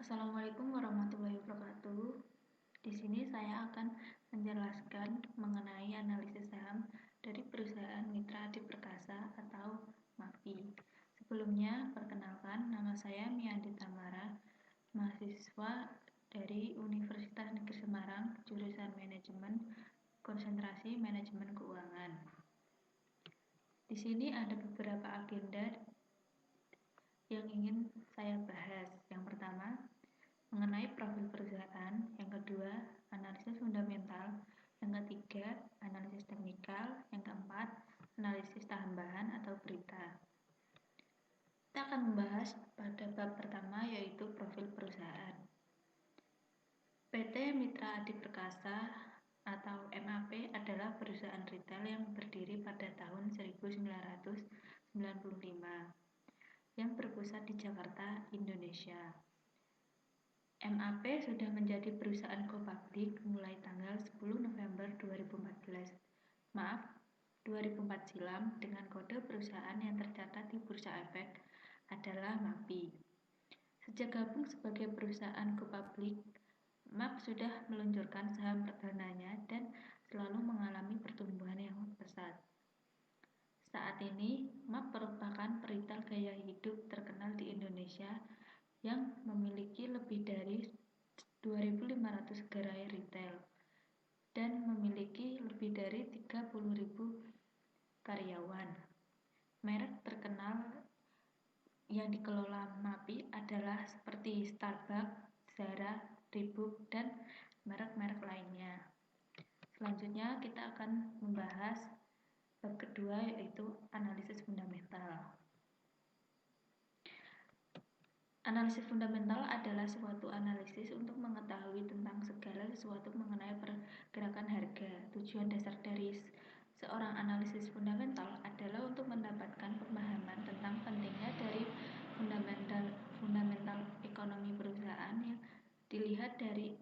Assalamualaikum warahmatullahi wabarakatuh. Di sini saya akan menjelaskan mengenai analisis saham dari perusahaan Mitra Adi Perkasa atau MAPI. Sebelumnya, perkenalkan, nama saya Mianti Tamara, mahasiswa dari Universitas Negeri Semarang, jurusan Manajemen, konsentrasi Manajemen Keuangan. Di sini ada beberapa agenda yang ingin saya bahas. Yang pertama, mengenai profil perusahaan, yang kedua, analisis fundamental, yang ketiga, analisis teknikal, yang keempat, analisis tambahan atau berita. Kita akan membahas pada bab pertama, yaitu profil perusahaan. PT Mitra Adi Perkasa atau MAP adalah perusahaan retail yang berdiri pada tahun 1995 yang berpusat di Jakarta, Indonesia. MAP sudah menjadi perusahaan go public mulai tanggal 10 November 2014. 2004 silam dengan kode perusahaan yang tercatat di Bursa Efek adalah MAPI. Sejak gabung sebagai perusahaan go public, MAP sudah meluncurkan saham perdananya dan selalu mengalami pertumbuhan yang pesat. Saat ini, MAP merupakan peritel gaya hidup terkenal di Indonesia yang memiliki lebih dari 2.500 gerai retail dan memiliki lebih dari 30.000 karyawan. Merek terkenal yang dikelola MAPI adalah seperti Starbucks, Zara, Reebok, dan merek-merek lainnya. Selanjutnya kita akan membahas bab kedua, yaitu analisis fundamental. Analisis fundamental adalah suatu analisis untuk mengetahui tentang segala sesuatu mengenai pergerakan harga. Tujuan dasar dari seorang analisis fundamental adalah untuk mendapatkan pemahaman tentang pentingnya dari fundamental ekonomi perusahaan yang dilihat dari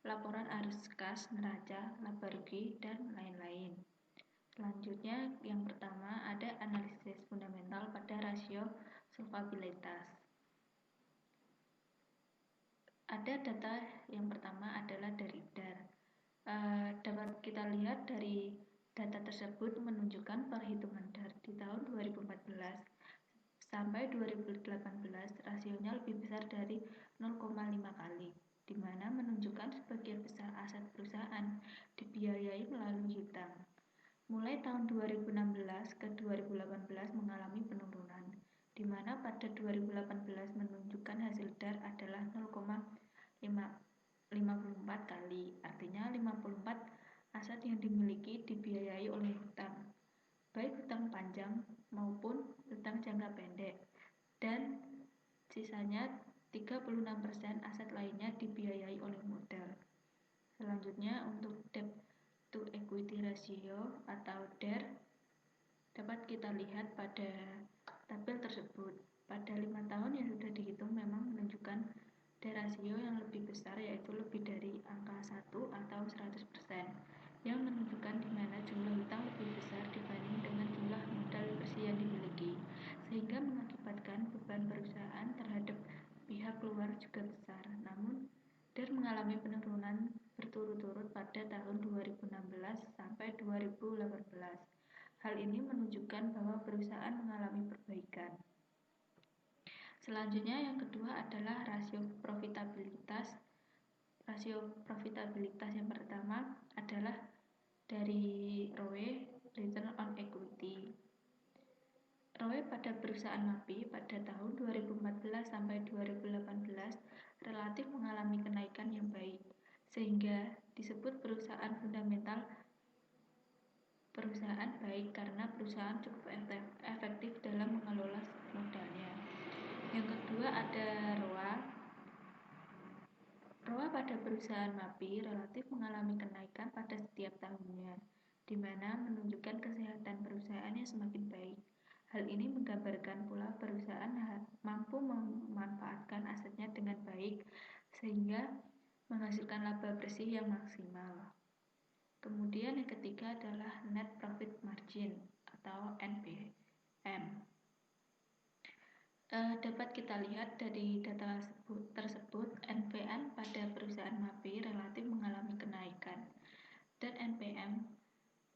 laporan arus kas, neraca, laba rugi, dan lain-lain. Selanjutnya, yang pertama ada analisis fundamental pada rasio solvabilitas. Ada data yang pertama adalah dari DAR. Dapat kita lihat dari data tersebut menunjukkan perhitungan DAR di tahun 2014 sampai 2018 rasionya lebih besar dari 0,5 kali, di mana menunjukkan sebagian besar aset perusahaan dibiayai melalui hutang. Mulai tahun 2016 ke 2018 mengalami penurunan, di mana pada 2018 menunjukkan hasil DAR adalah 0,54 kali, artinya 54 aset yang dimiliki dibiayai oleh hutang, baik hutang panjang maupun hutang jangka pendek, dan sisanya 36% aset lainnya dibiayai oleh modal. Selanjutnya untuk debt to equity ratio atau DER dapat kita lihat pada tabel tersebut. Pada 5 tahun yang sudah dihitung memang menunjukkan DER rasio yang lebih besar, yaitu lebih dari angka 1 atau 100%, yang menunjukkan di mana jumlah hutang lebih besar dibanding dengan jumlah modal bersih yang dimiliki, sehingga mengakibatkan beban perusahaan terhadap pihak luar juga besar. Namun DER mengalami penurunan berturut-turut pada tahun 2016 sampai 2018. Hal ini menunjukkan bahwa perusahaan mengalami perbaikan. Selanjutnya yang kedua adalah rasio profitabilitas. Rasio profitabilitas yang pertama adalah dari ROE, Return on Equity. ROE pada perusahaan MAPI pada tahun 2014 sampai 2018 relatif mengalami kenaikan yang baik, sehingga disebut perusahaan fundamental. Perusahaan baik karena perusahaan cukup efektif dalam mengelola modalnya. Yang kedua ada ROA. ROA pada perusahaan MAPI relatif mengalami kenaikan pada setiap tahunnya, di mana menunjukkan kesehatan perusahaan yang semakin baik. Hal ini menggambarkan pula perusahaan mampu memanfaatkan asetnya dengan baik sehingga menghasilkan laba bersih yang maksimal. Kemudian yang ketiga adalah net profit margin atau NPM. Dapat kita lihat dari data tersebut, NPM pada perusahaan MAPI relatif mengalami kenaikan, dan NPM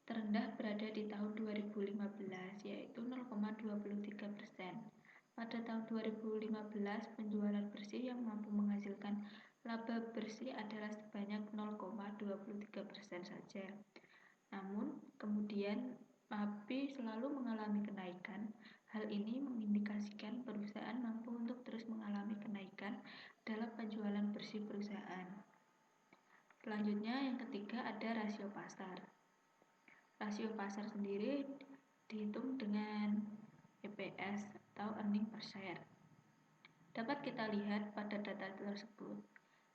terendah berada di tahun 2015, yaitu 0,23%. Pada tahun 2015, penjualan bersih yang mampu menghasilkan laba bersih adalah sebanyak 0,23% saja. Namun, kemudian MAPI selalu mengalami kenaikan. Hal ini mengindikasikan perusahaan mampu untuk terus mengalami kenaikan dalam penjualan bersih perusahaan. Selanjutnya, yang ketiga ada rasio pasar. Rasio pasar sendiri dihitung dengan EPS atau earning per share. Dapat kita lihat pada data tersebut,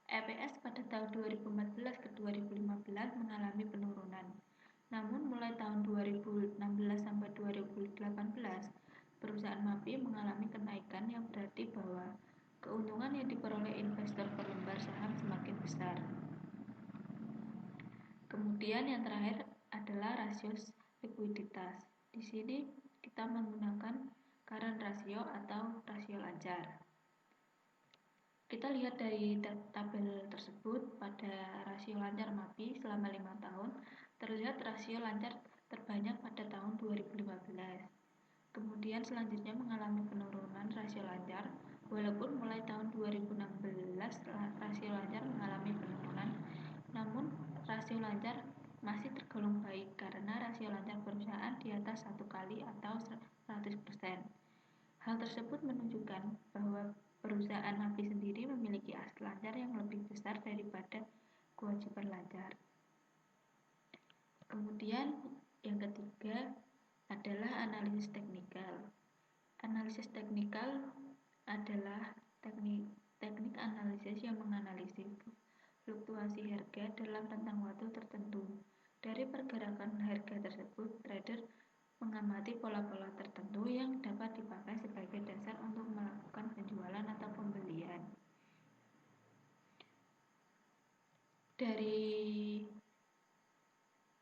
EPS pada tahun 2014 ke 2015 mengalami penurunan. Namun mulai tahun 2016 sampai 2018, perusahaan MAPI mengalami kenaikan yang berarti bahwa keuntungan yang diperoleh investor per lembar saham semakin besar. Kemudian yang terakhir adalah rasio likuiditas. Di sini kita menggunakan current ratio atau rasio lancar. Kita lihat dari tabel tersebut, pada rasio lancar MAPI selama 5 tahun, terlihat rasio lancar terbanyak pada tahun 2015. Kemudian selanjutnya mengalami penurunan rasio lancar, walaupun mulai tahun 2016 rasio lancar mengalami penurunan, namun rasio lancar masih tergolong baik karena rasio lancar perusahaan di atas 1 kali atau 100%. Hal tersebut menunjukkan bahwa perusahaan MAPI sendiri memiliki aset lancar yang lebih besar daripada kewajiban lancar. Kemudian yang ketiga adalah analisis teknikal. Analisis teknikal adalah teknik analisis yang menganalisis fluktuasi harga dalam rentang waktu tertentu. Dari pergerakan harga tersebut, trader mengamati pola-pola tertentu yang dapat dipakai sebagai dasar untuk melakukan penjualan atau pembelian. Dari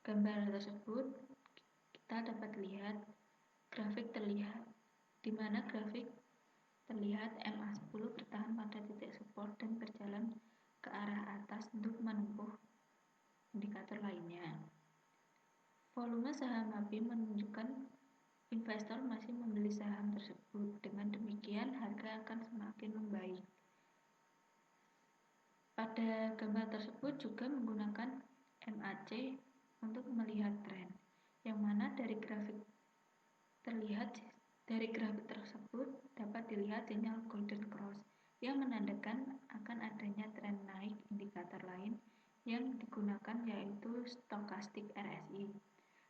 gambar tersebut, kita dapat lihat grafik terlihat, di mana grafik terlihat MA10 bertahan pada titik support dan berjalan ke arah atas untuk menempuh indikator lainnya. Volume saham MAPI menunjukkan investor masih membeli saham tersebut. Dengan demikian, harga akan semakin membaik. Pada gambar tersebut juga menggunakan MAC untuk melihat tren, yang mana dari grafik tersebut dapat dilihat sinyal golden cross yang menandakan akan adanya tren naik. Indikator lain yang digunakan yaitu stokastik RSI,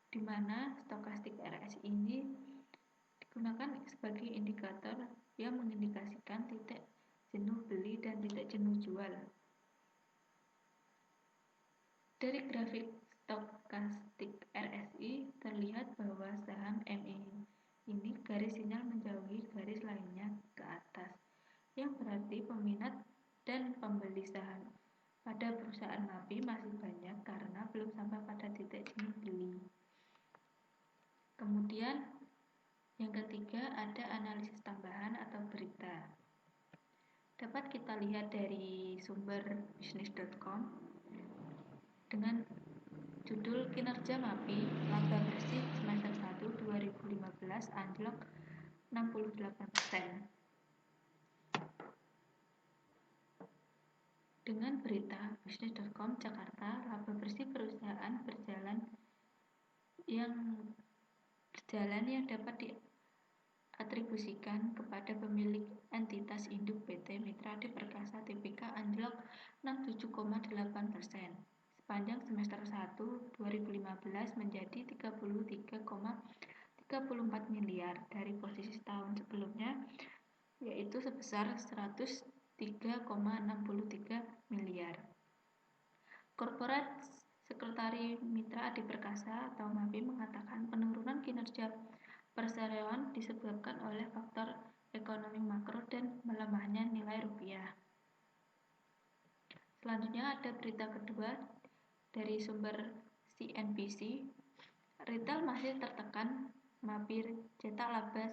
di mana stokastik RSI ini digunakan sebagai indikator yang mengindikasikan titik jenuh beli dan titik jenuh jual. Dari grafik stokastik RSI terlihat bahwa saham MI ini garis sinyal menjauhi garis lainnya ke atas, yang berarti peminat dan pembeli saham pada perusahaan MAPI masih banyak karena belum sampai pada titik jenuh beli. Kemudian yang ketiga ada analisis tambahan atau berita. Dapat kita lihat dari sumber bisnis.com dengan judul kinerja MAPI, laba bersih semester 1 2015 anjlok 68%. Dengan berita bisnis.com Jakarta, laba bersih perusahaan berjalan yang dapat diatribusikan kepada pemilik entitas induk PT Mitra Adi Perkasa Tbk anjlok 67,8%. Sepanjang semester 1 2015 menjadi 33,34 miliar dari posisi tahun sebelumnya, yaitu sebesar 103,63 miliar. Korporat Sekretari Mitra Adi Perkasa atau MAPI mengatakan penurunan kinerja perseroan disebabkan oleh faktor ekonomi makro dan melemahnya nilai rupiah. Selanjutnya ada berita kedua dari sumber CNBC. Retail masih tertekan, MAPI cetak laba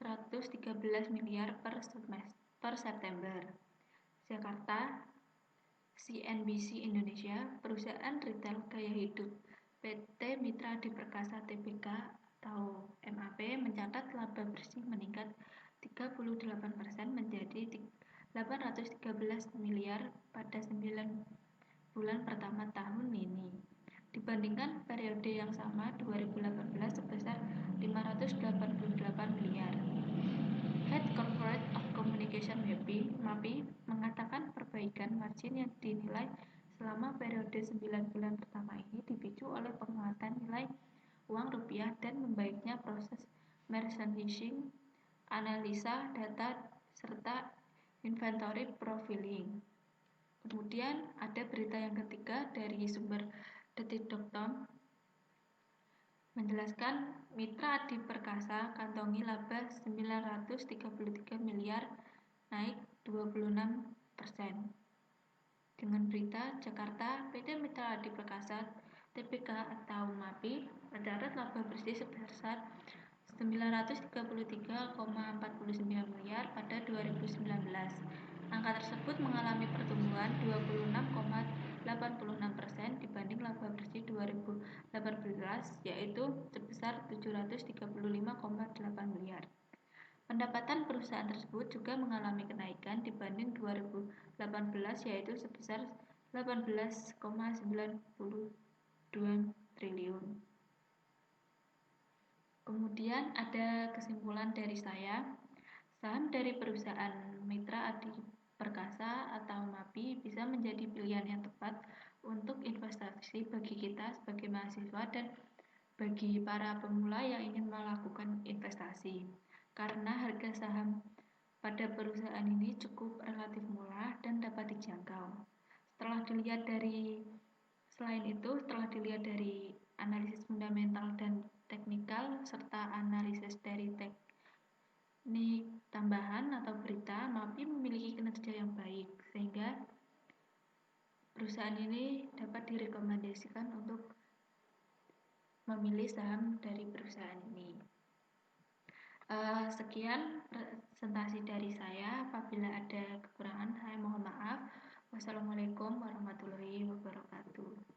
113 miliar per September. Jakarta, CNBC Indonesia, perusahaan retail gaya hidup PT Mitra Adi Perkasa Tbk atau MAP mencatat laba bersih meningkat 38% menjadi 813 miliar pada 9 bulan pertama tahun ini. Dibandingkan periode yang sama 2018 sebesar 588 miliar. Head Corporate of Communication MAPI mengatakan perbaikan margin yang dinilai selama periode 9 bulan pertama ini dipicu oleh penguatan nilai uang rupiah dan membaiknya proses merchandising, analisa data, serta inventory profiling. Kemudian ada berita yang ketiga dari sumber detik.com menjelaskan Mitra Adi Perkasa kantongi laba 933 miliar naik 26%. Dengan berita Jakarta, PT Mitra Adi Perkasa Tbk atau MAPI mencatat laba bersih sebesar 933,49 miliar pada 2019. Angka tersebut mengalami pertumbuhan 26,86% dibanding laba bersih 2018 yaitu sebesar 735,8 miliar. Pendapatan perusahaan tersebut juga mengalami kenaikan dibanding 2018 yaitu sebesar 18,92 triliun. Kemudian ada kesimpulan dari saya, saham dari perusahaan Mitra Adi Perkasa atau MAPI bisa menjadi pilihan yang tepat untuk investasi bagi kita sebagai mahasiswa dan bagi para pemula yang ingin melakukan investasi. Karena harga saham pada perusahaan ini cukup relatif murah dan dapat dijangkau. Setelah dilihat dari analisis fundamental dan teknikal serta analisis dari teknik tambahan atau berita, MAPI memiliki kinerja yang baik sehingga perusahaan ini dapat direkomendasikan untuk memilih saham dari perusahaan ini. Sekian presentasi dari saya. Apabila ada kekurangan, saya mohon maaf. Wassalamualaikum warahmatullahi wabarakatuh.